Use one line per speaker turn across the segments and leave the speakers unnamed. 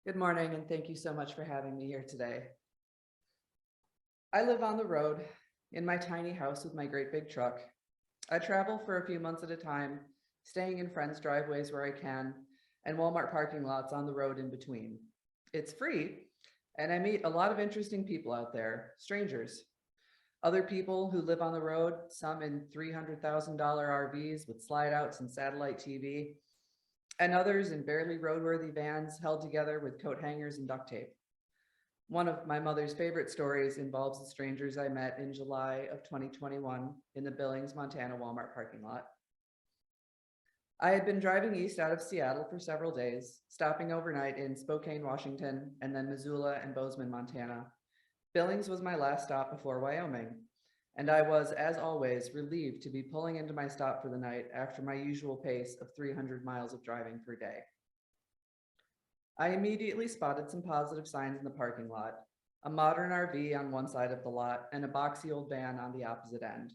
Good morning, and thank you so much for having me here today. I live on the road in my tiny house with my great big truck. I travel for a few months at a time, staying in friends' driveways where I can, and Walmart parking lots on the road in between. It's free, and I meet a lot of interesting people out there, strangers. Other people who live on the road, some in $300,000 RVs with slide outs and satellite TV, and others in barely roadworthy vans held together with coat hangers and duct tape. One of my mother's favorite stories involves the strangers I met in July of 2021 in the Billings, Montana Walmart parking lot. I had been driving east out of Seattle for several days, stopping overnight in Spokane, Washington, and then Missoula and Bozeman, Montana. Billings was my last stop before Wyoming, and I was, as always, relieved to be pulling into my stop for the night after my usual pace of 300 miles of driving per day. I immediately spotted some positive signs in the parking lot, a modern RV on one side of the lot and a boxy old van on the opposite end.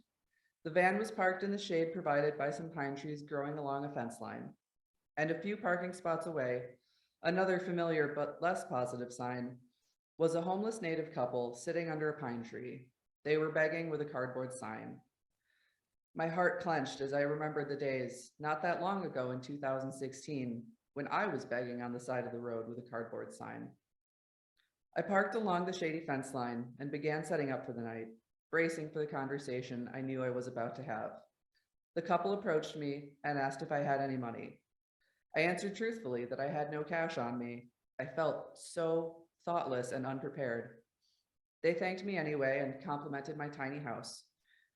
The van was parked in the shade provided by some pine trees growing along a fence line. And a few parking spots away, another familiar but less positive sign was a homeless native couple sitting under a pine tree. They were begging with a cardboard sign. My heart clenched as I remembered the days, not that long ago in 2016, when I was begging on the side of the road with a cardboard sign. I parked along the shady fence line and began setting up for the night, bracing for the conversation I knew I was about to have. The couple approached me and asked if I had any money. I answered truthfully that I had no cash on me. I felt so thoughtless and unprepared. They thanked me anyway and complimented my tiny house.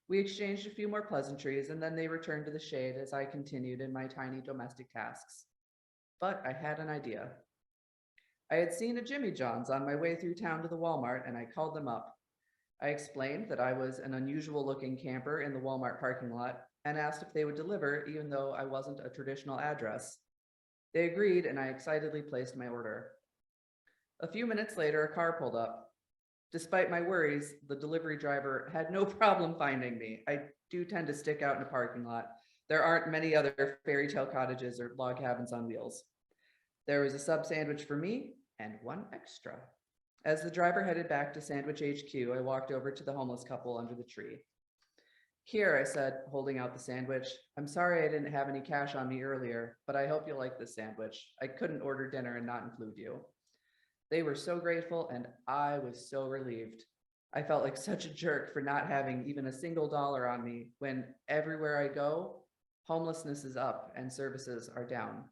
We exchanged a few more pleasantries and then they returned to the shade as I continued in my tiny domestic tasks. But I had an idea. I had seen a Jimmy John's on my way through town to the Walmart and I called them up. I explained that I was an unusual looking camper in the Walmart parking lot and asked if they would deliver even though I wasn't a traditional address. They agreed and I excitedly placed my order. A few minutes later, a car pulled up. Despite my worries, the delivery driver had no problem finding me. I do tend to stick out in a parking lot. There aren't many other fairy tale cottages or log cabins on wheels. There was a sub sandwich for me and one extra. As the driver headed back to Sandwich HQ, I walked over to the homeless couple under the tree. Here, I said, holding out the sandwich. I'm sorry I didn't have any cash on me earlier, but I hope you like this sandwich. I couldn't order dinner and not include you. They were so grateful and I was so relieved. I felt like such a jerk for not having even a single dollar on me when everywhere I go, homelessness is up and services are down.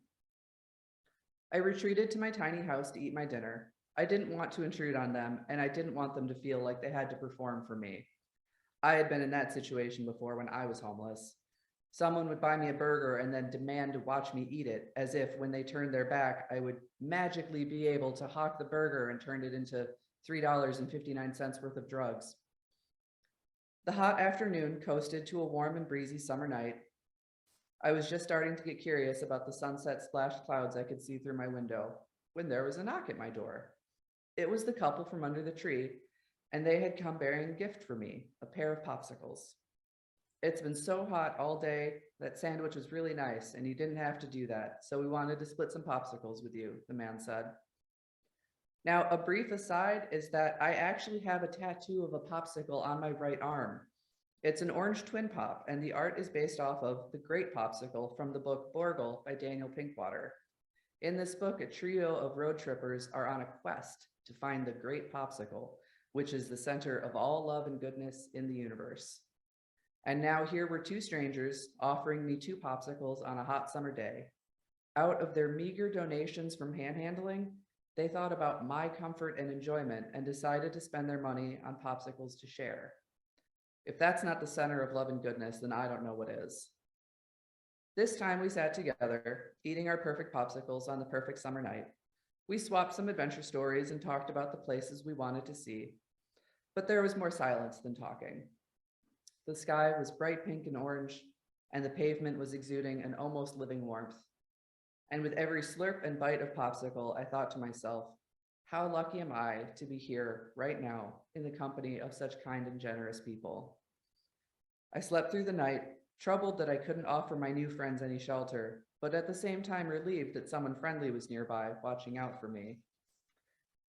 I retreated to my tiny house to eat my dinner. I didn't want to intrude on them, and I didn't want them to feel like they had to perform for me. I had been in that situation before when I was homeless. Someone would buy me a burger and then demand to watch me eat it, as if when they turned their back, I would magically be able to hawk the burger and turn it into $3.59 worth of drugs. The hot afternoon coasted to a warm and breezy summer night. I was just starting to get curious about the sunset splashed clouds I could see through my window when there was a knock at my door. It was the couple from under the tree, and they had come bearing a gift for me, a pair of popsicles. It's been so hot all day. That sandwich was really nice, and you didn't have to do that, so we wanted to split some popsicles with you, the man said. Now, a brief aside is that I actually have a tattoo of a popsicle on my right arm. It's an orange twin pop, and the art is based off of The Great Popsicle from the book Borgle by Daniel Pinkwater. In this book, a trio of road trippers are on a quest to find the Great Popsicle, which is the center of all love and goodness in the universe. And now here were two strangers offering me two popsicles on a hot summer day. Out of their meager donations from panhandling, they thought about my comfort and enjoyment and decided to spend their money on popsicles to share. If that's not the center of love and goodness, then I don't know what is. This time we sat together, eating our perfect popsicles on the perfect summer night. We swapped some adventure stories and talked about the places we wanted to see. But there was more silence than talking. The sky was bright pink and orange, and the pavement was exuding an almost living warmth. And with every slurp and bite of popsicle, I thought to myself, how lucky am I to be here right now in the company of such kind and generous people. I slept through the night, troubled that I couldn't offer my new friends any shelter, but at the same time relieved that someone friendly was nearby, watching out for me.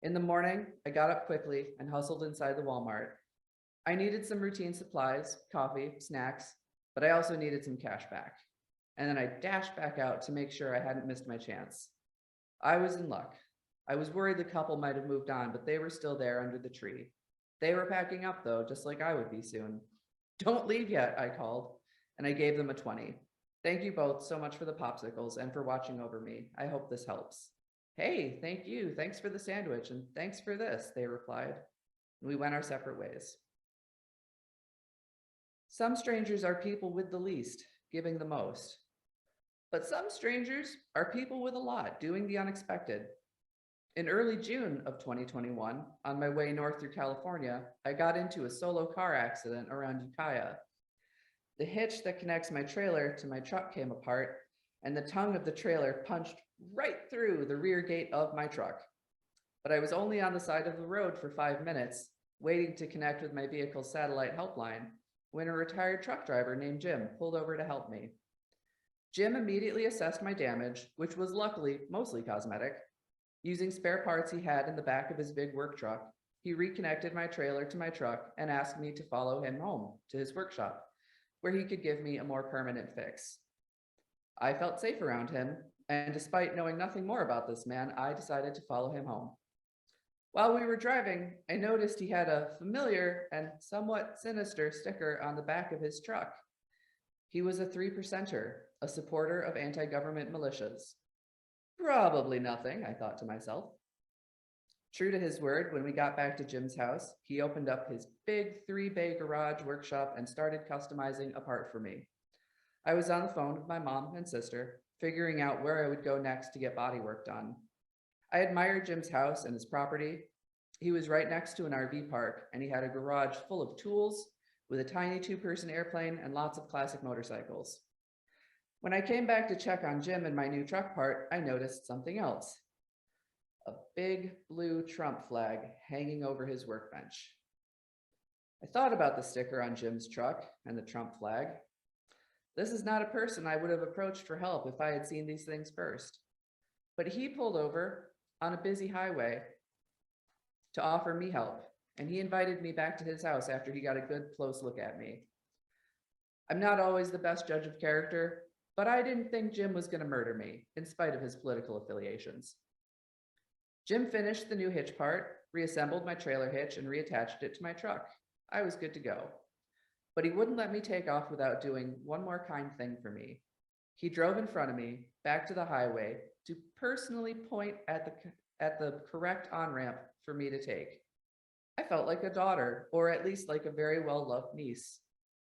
In the morning, I got up quickly and hustled inside the Walmart. I needed some routine supplies, coffee, snacks, but I also needed some cash back. And then I dashed back out to make sure I hadn't missed my chance. I was in luck. I was worried the couple might have moved on, but they were still there under the tree. They were packing up though, just like I would be soon. Don't leave yet, I called, and I gave them a 20. Thank you both so much for the popsicles and for watching over me. I hope this helps. Hey, thank you. Thanks for the sandwich and thanks for this, they replied. And we went our separate ways. Some strangers are people with the least, giving the most. But some strangers are people with a lot, doing the unexpected. In early June of 2021, on my way north through California, I got into a solo car accident around Ukiah. The hitch that connects my trailer to my truck came apart, and the tongue of the trailer punched right through the rear gate of my truck. But I was only on the side of the road for 5 minutes, waiting to connect with my vehicle's satellite helpline, when a retired truck driver named Jim pulled over to help me. Jim immediately assessed my damage, which was luckily mostly cosmetic. Using spare parts he had in the back of his big work truck, he reconnected my trailer to my truck and asked me to follow him home to his workshop, where he could give me a more permanent fix. I felt safe around him, and despite knowing nothing more about this man, I decided to follow him home. While we were driving, I noticed he had a familiar and somewhat sinister sticker on the back of his truck. He was a 3%er, a supporter of anti-government militias. Probably nothing, I thought to myself. True to his word, when we got back to Jim's house, he opened up his big 3-bay garage workshop and started customizing a part for me. I was on the phone with my mom and sister, figuring out where I would go next to get body work done. I admired Jim's house and his property. He was right next to an RV park, and he had a garage full of tools with a tiny 2-person airplane and lots of classic motorcycles. When I came back to check on Jim and my new truck part, I noticed something else. A big blue Trump flag hanging over his workbench. I thought about the sticker on Jim's truck and the Trump flag. This is not a person I would have approached for help if I had seen these things first. But he pulled over on a busy highway to offer me help, and he invited me back to his house after he got a good close look at me. I'm not always the best judge of character, but I didn't think Jim was going to murder me, in spite of his political affiliations. Jim finished the new hitch part, reassembled my trailer hitch, and reattached it to my truck. I was good to go. But he wouldn't let me take off without doing one more kind thing for me. He drove in front of me, back to the highway, to personally point at the correct on-ramp for me to take. I felt like a daughter, or at least like a very well-loved niece.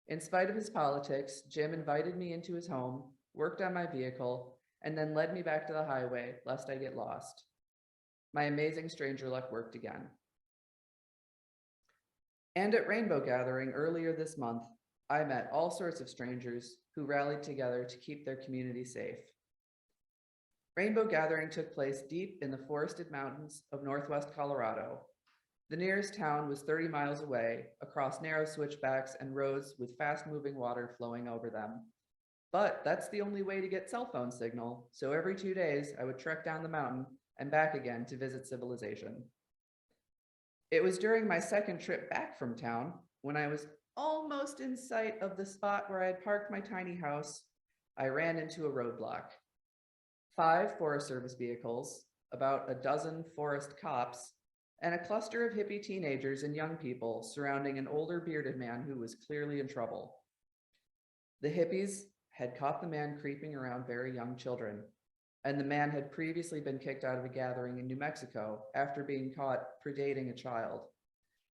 In spite of his politics, Jim invited me into his home, worked on my vehicle, and then led me back to the highway, lest I get lost. My amazing stranger luck worked again. And at Rainbow Gathering earlier this month, I met all sorts of strangers who rallied together to keep their community safe. Rainbow Gathering took place deep in the forested mountains of northwest Colorado. The nearest town was 30 miles away, across narrow switchbacks and roads with fast-moving water flowing over them. But that's the only way to get cell phone signal, so every 2 days I would trek down the mountain and back again to visit civilization. It was during my second trip back from town, when I was almost in sight of the spot where I had parked my tiny house, I ran into a roadblock. 5 Forest Service vehicles, about a dozen forest cops, and a cluster of hippie teenagers and young people surrounding an older bearded man who was clearly in trouble. The hippies had caught the man creeping around very young children, and the man had previously been kicked out of a gathering in New Mexico after being caught predating a child.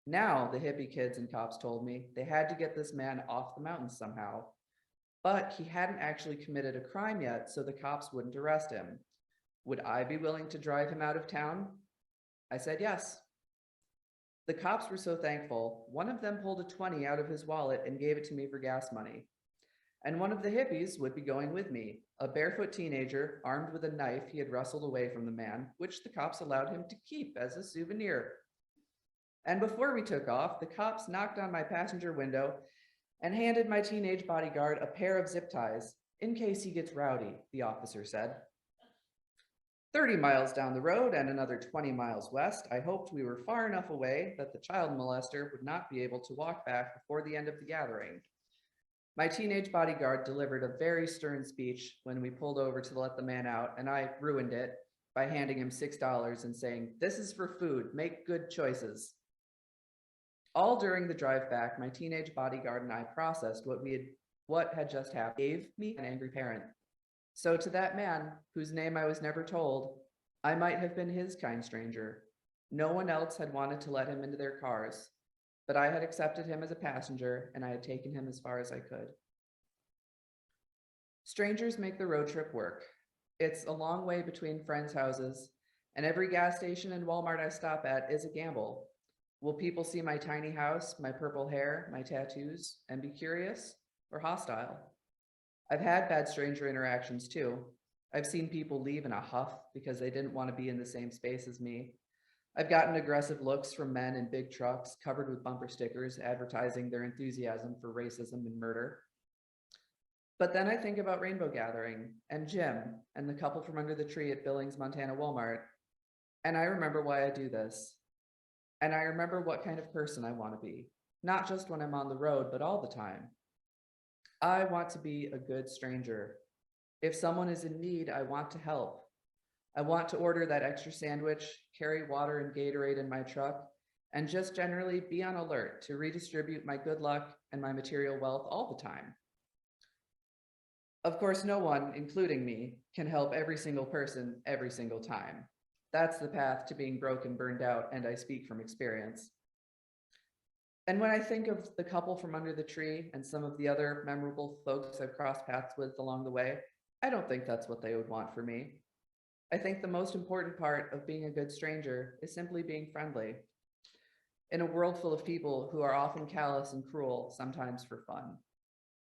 Now, the hippie kids and cops told me they had to get this man off the mountain somehow, but he hadn't actually committed a crime yet, so the cops wouldn't arrest him. Would I be willing to drive him out of town? I said yes. The cops were so thankful, one of them pulled a 20 out of his wallet and gave it to me for gas money. And one of the hippies would be going with me, a barefoot teenager armed with a knife he had wrestled away from the man, which the cops allowed him to keep as a souvenir. And before we took off, the cops knocked on my passenger window and handed my teenage bodyguard a pair of zip ties, in case he gets rowdy, the officer said. 30 miles down the road and another 20 miles west, I hoped we were far enough away that the child molester would not be able to walk back before the end of the gathering. My teenage bodyguard delivered a very stern speech when we pulled over to let the man out, and I ruined it by handing him $6 and saying, "This is for food, make good choices." All during the drive back, my teenage bodyguard and I processed what had just happened. Gave me an angry parent. So to that man, whose name I was never told, I might have been his kind stranger. No one else had wanted to let him into their cars, but I had accepted him as a passenger and I had taken him as far as I could. Strangers make the road trip work. It's a long way between friends' houses, and every gas station and Walmart I stop at is a gamble. Will people see my tiny house, my purple hair, my tattoos, and be curious or hostile? I've had bad stranger interactions too. I've seen people leave in a huff because they didn't want to be in the same space as me. I've gotten aggressive looks from men in big trucks covered with bumper stickers advertising their enthusiasm for racism and murder. But then I think about Rainbow Gathering and Jim and the couple from under the tree at Billings, Montana Walmart, and I remember why I do this. And I remember what kind of person I want to be, not just when I'm on the road, but all the time. I want to be a good stranger. If someone is in need, I want to help. I want to order that extra sandwich, carry water and Gatorade in my truck, and just generally be on alert to redistribute my good luck and my material wealth all the time. Of course, no one, including me, can help every single person every single time. That's the path to being broke and burned out, and I speak from experience. And when I think of the couple from under the tree and some of the other memorable folks I've crossed paths with along the way, I don't think that's what they would want for me. I think the most important part of being a good stranger is simply being friendly. In a world full of people who are often callous and cruel, sometimes for fun.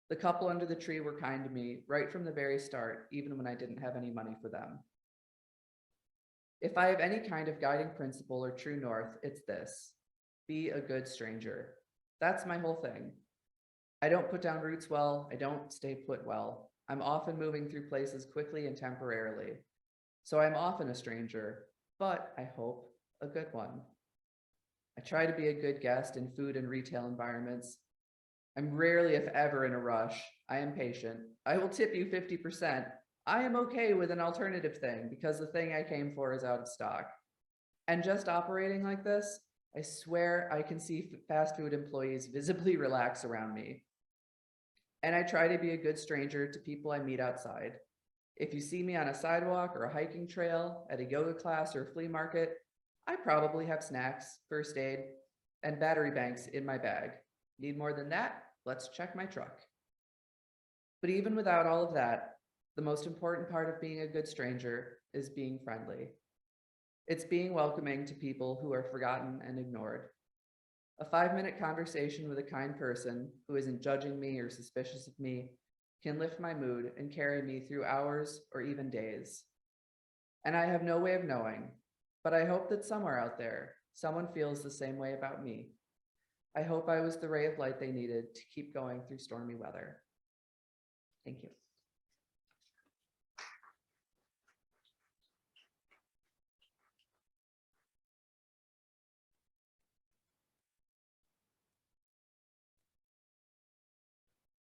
The couple under the tree were kind to me right from the very start, even when I didn't have any money for them. If I have any kind of guiding principle or true north, it's this: be a good stranger. That's my whole thing. I don't put down roots well, I don't stay put well. I'm often moving through places quickly and temporarily. So I'm often a stranger, but I hope a good one. I try to be a good guest in food and retail environments. I'm rarely, if ever, in a rush. I am patient. I will tip you 50%. I am okay with an alternative thing because the thing I came for is out of stock. And just operating like this, I swear I can see fast food employees visibly relax around me. And I try to be a good stranger to people I meet outside. If you see me on a sidewalk or a hiking trail, at a yoga class or a flea market, I probably have snacks, first aid, and battery banks in my bag. Need more than that? Let's check my truck. But even without all of that, the most important part of being a good stranger is being friendly. It's being welcoming to people who are forgotten and ignored. A 5-minute conversation with a kind person who isn't judging me or suspicious of me can lift my mood and carry me through hours or even days. And I have no way of knowing, but I hope that somewhere out there, someone feels the same way about me. I hope I was the ray of light they needed to keep going through stormy weather. Thank you.